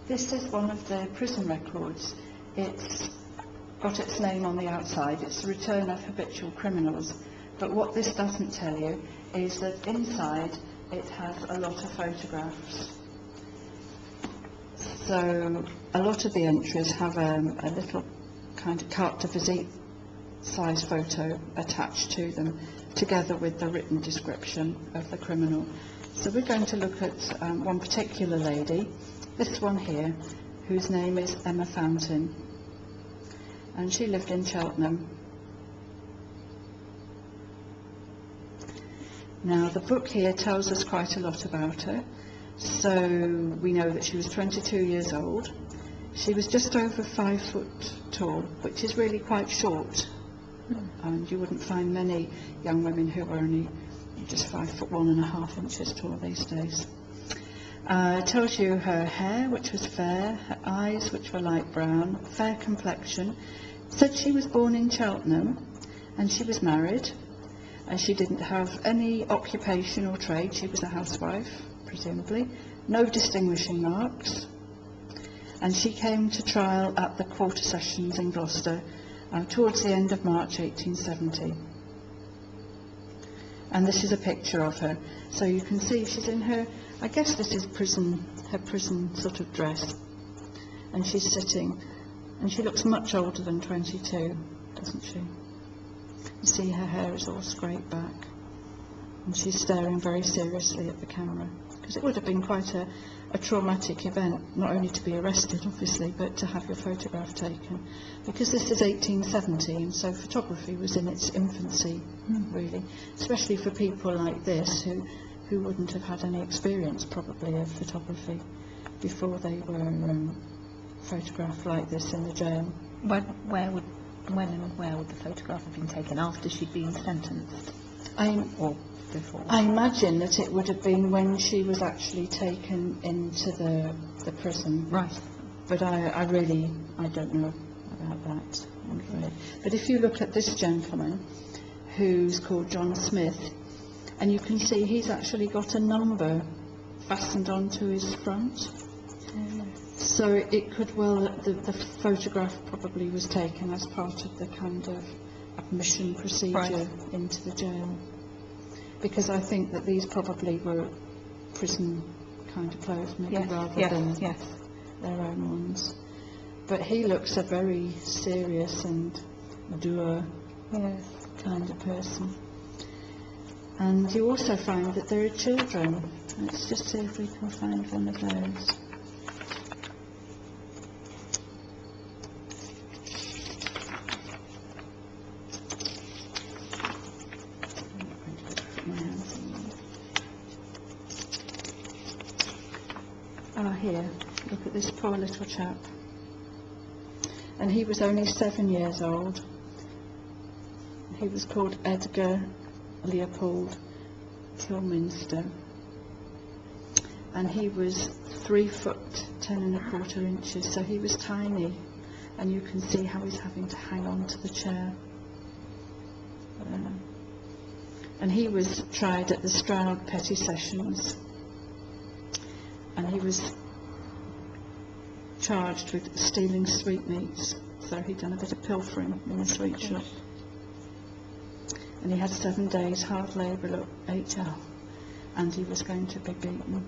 This is one of the prison records. It's got its name on the outside. It's the return of habitual criminals. But what this doesn't tell you is that inside it has a lot of photographs. So a lot of the entries have a little kind of carte de visite size photo attached to them, together with the written description of the criminal. So we're going to look at one particular lady, this one here, whose name is Emma Fountain, and she lived in Cheltenham. Now the book here tells us quite a lot about her. So we know that she was 22 years old. She was just over 5 foot tall, which is really quite short. And you wouldn't find many young women who are only just 5 foot 1.5 inches tall these days. It tells you her hair, which was fair, her eyes, which were light brown, fair complexion. It said she was born in Cheltenham and she was married. And she didn't have any occupation or trade. She was a housewife, presumably. No distinguishing marks. And she came to trial at the Quarter Sessions in Gloucester towards the end of March 1870. And this is a picture of her. So you can see she's in her, I guess this is her prison sort of dress. And she's sitting, and she looks much older than 22, doesn't she? You see her hair is all scraped back, and she's staring very seriously at the camera, because it would have been quite a traumatic event, not only to be arrested obviously, but to have your photograph taken, because this is 1870, and so photography was in its infancy, really, especially for people like this who wouldn't have had any experience probably of photography before they were photographed like this in the jail. When and where would the photograph have been taken? After she'd been sentenced? Or before? I imagine that it would have been when she was actually taken into the prison. Right. But I don't know about that, I'm afraid. But if you look at this gentleman, who's called John Smith, and you can see he's actually got a number fastened onto his front. So it could well, the photograph probably was taken as part of the kind of admission procedure into the jail. Because I think that these probably were prison kind of clothes, maybe, rather than their own ones. But he looks a very serious and dour kind of person. And you also find that there are children. Let's just see if we can find one of those. Here, look at this poor little chap. And he was only 7 years old. He was called Edgar Leopold Kilminster. And he was 3 foot 10.25 inches, so he was tiny. And you can see how he's having to hang on to the chair. And he was tried at the Stroud Petty Sessions. And he was charged with stealing sweetmeats, so he'd done a bit of pilfering in a sweet shop. And he had 7 days hard labour at HL, and he was going to be beaten.